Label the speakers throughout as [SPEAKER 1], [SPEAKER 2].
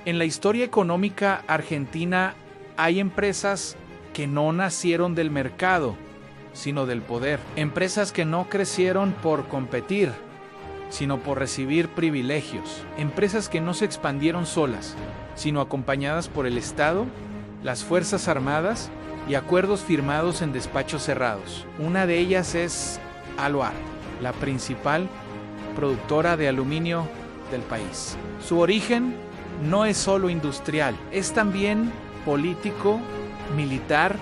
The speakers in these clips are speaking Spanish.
[SPEAKER 1] En la historia económica argentina hay empresas que no nacieron del mercado, sino del poder. Empresas que no crecieron por competir, sino por recibir privilegios. Empresas que no se expandieron solas, sino acompañadas por el Estado, las Fuerzas Armadas y acuerdos firmados en despachos cerrados. Una de ellas es Aluar, la principal productora de aluminio del país. Su origen no es solo industrial, es también político, militar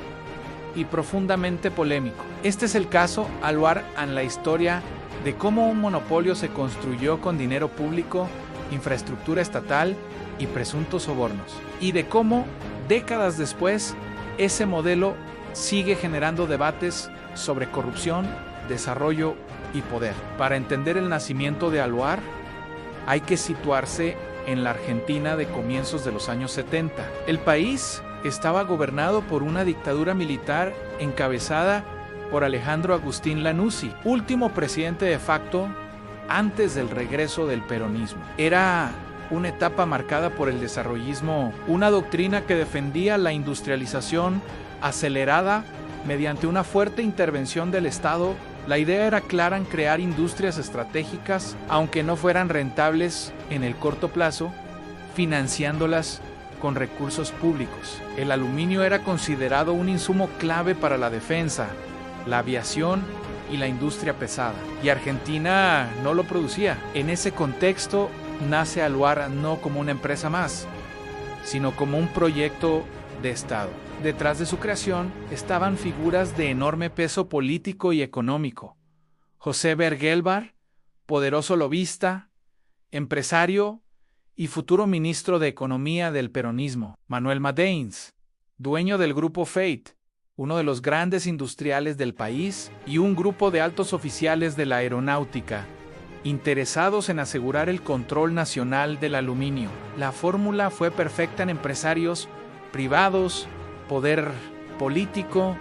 [SPEAKER 1] y profundamente polémico. Este es el caso Aluar en la historia de cómo un monopolio se construyó con dinero público, infraestructura estatal y presuntos sobornos, y de cómo, décadas después, ese modelo sigue generando debates sobre corrupción, desarrollo y poder. Para entender el nacimiento de Aluar, hay que situarse en la Argentina de comienzos de los años 70. El país estaba gobernado por una dictadura militar encabezada por Alejandro Agustín Lanusse, último presidente de facto antes del regreso del peronismo. Era una etapa marcada por el desarrollismo, una doctrina que defendía la industrialización acelerada mediante una fuerte intervención del Estado. La idea era clara en crear industrias estratégicas, aunque no fueran rentables en el corto plazo, financiándolas con recursos públicos. El aluminio era considerado un insumo clave para la defensa, la aviación y la industria pesada, y Argentina no lo producía. En ese contexto nace Aluar no como una empresa más, sino como un proyecto de Estado. Detrás de su creación estaban figuras de enorme peso político y económico. José Bergelbar, poderoso lobista, empresario y futuro ministro de Economía del peronismo. Manuel Madeins, dueño del grupo Fate, uno de los grandes industriales del país, y un grupo de altos oficiales de la aeronáutica, interesados en asegurar el control nacional del aluminio. La fórmula fue perfecta en empresarios privados, poder político,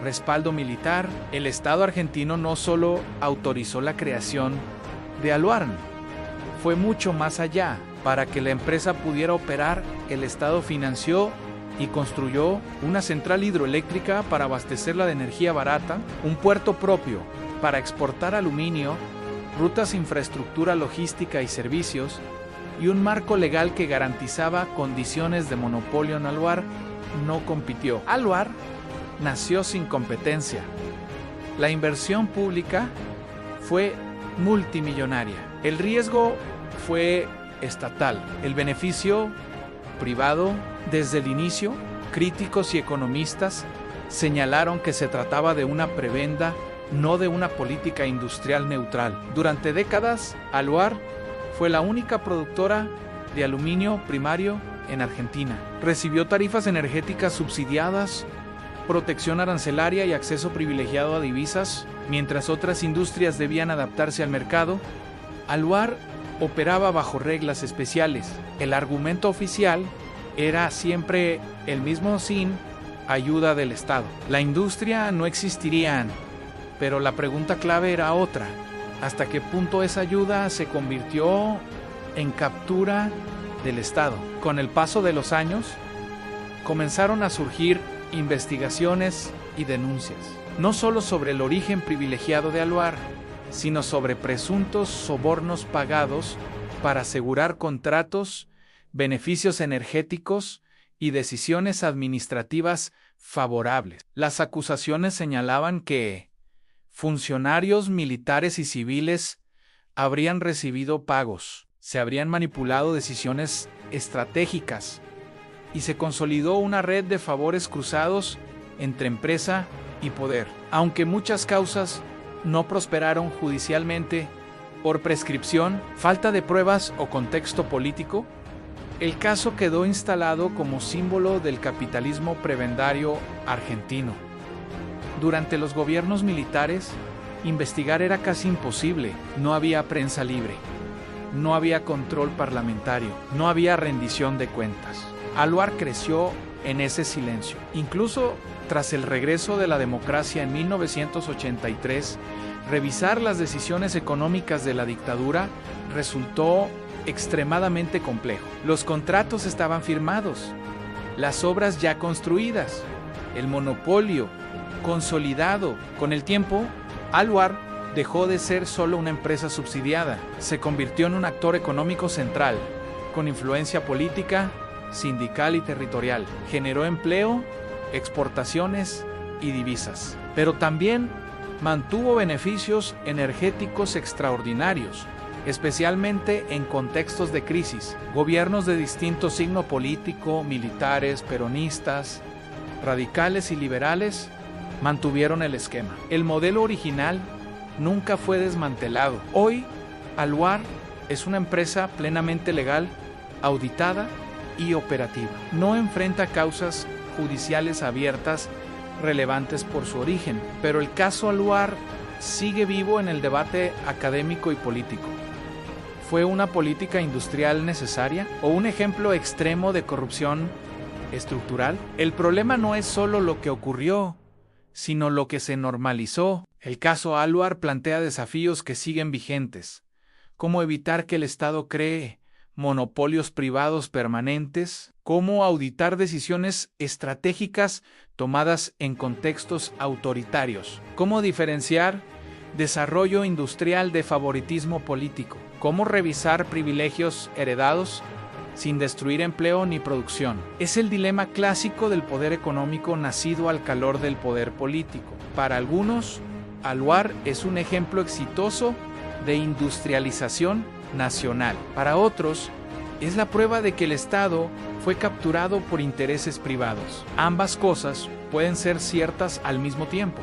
[SPEAKER 1] respaldo militar. El Estado argentino no solo autorizó la creación de Aluar, fue mucho más allá. Para que la empresa pudiera operar, el Estado financió y construyó una central hidroeléctrica para abastecerla de energía barata, un puerto propio para exportar aluminio, rutas, infraestructura logística y servicios, y un marco legal que garantizaba condiciones de monopolio. En Aluar no compitió. Aluar nació sin competencia. La inversión pública fue multimillonaria. El riesgo fue estatal. El beneficio privado. Desde el inicio, críticos y economistas señalaron que se trataba de una prebenda, no de una política industrial neutral. Durante décadas, Aluar fue la única productora de aluminio primario en Argentina. Recibió tarifas energéticas subsidiadas, protección arancelaria y acceso privilegiado a divisas, mientras otras industrias debían adaptarse al mercado. Aluar operaba bajo reglas especiales. El argumento oficial era siempre el mismo: sin ayuda del Estado, la industria no existiría. Pero la pregunta clave era otra: ¿hasta qué punto esa ayuda se convirtió en captura del Estado? Con el paso de los años, comenzaron a surgir investigaciones y denuncias, no solo sobre el origen privilegiado de Aluar, sino sobre presuntos sobornos pagados para asegurar contratos, beneficios energéticos y decisiones administrativas favorables. Las acusaciones señalaban que funcionarios militares y civiles habrían recibido pagos, se habrían manipulado decisiones estratégicas y se consolidó una red de favores cruzados entre empresa y poder. Aunque muchas causas no prosperaron judicialmente por prescripción, falta de pruebas o contexto político, el caso quedó instalado como símbolo del capitalismo prebendario argentino. Durante los gobiernos militares, investigar era casi imposible. No había prensa libre, no había control parlamentario, no había rendición de cuentas. Aluar creció en ese silencio. Incluso tras el regreso de la democracia en 1983, revisar las decisiones económicas de la dictadura resultó extremadamente complejo. Los contratos estaban firmados, las obras ya construidas, el monopolio consolidado. Con el tiempo, Aluar dejó de ser solo una empresa subsidiada, se convirtió en un actor económico central, con influencia política, sindical y territorial. Generó empleo, exportaciones y divisas. Pero también mantuvo beneficios energéticos extraordinarios, especialmente en contextos de crisis. Gobiernos de distinto signo político, militares, peronistas, radicales y liberales, mantuvieron el esquema. El modelo original nunca fue desmantelado. Hoy, Aluar es una empresa plenamente legal, auditada y operativa. No enfrenta causas judiciales abiertas relevantes por su origen, pero el caso Aluar sigue vivo en el debate académico y político. ¿Fue una política industrial necesaria o un ejemplo extremo de corrupción estructural? El problema no es solo lo que ocurrió, sino lo que se normalizó. El caso Aluar plantea desafíos que siguen vigentes. ¿Cómo evitar que el Estado cree monopolios privados permanentes? ¿Cómo auditar decisiones estratégicas tomadas en contextos autoritarios? ¿Cómo diferenciar desarrollo industrial de favoritismo político? ¿Cómo revisar privilegios heredados sin destruir empleo ni producción? Es el dilema clásico del poder económico nacido al calor del poder político. Para algunos, Aluar es un ejemplo exitoso de industrialización nacional. Para otros, es la prueba de que el Estado fue capturado por intereses privados. Ambas cosas pueden ser ciertas al mismo tiempo.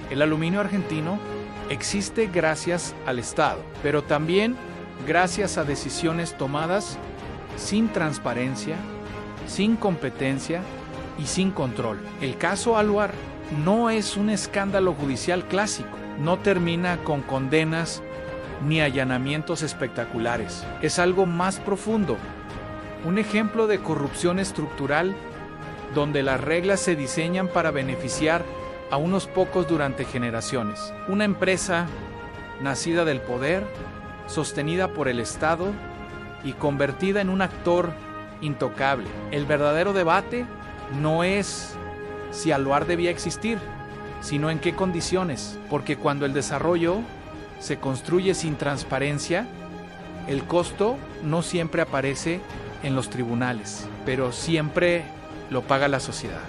[SPEAKER 1] El aluminio argentino existe gracias al Estado, pero también gracias a decisiones tomadas sin transparencia, sin competencia y sin control. El caso Aluar no es un escándalo judicial clásico, no termina con condenas ni allanamientos espectaculares. Es algo más profundo, un ejemplo de corrupción estructural donde las reglas se diseñan para beneficiar a unos pocos durante generaciones. Una empresa nacida del poder, sostenida por el Estado y convertida en un actor intocable. El verdadero debate no es si Aluar debía existir, sino en qué condiciones, porque cuando el desarrollo se construye sin transparencia, el costo no siempre aparece en los tribunales, pero siempre lo paga la sociedad.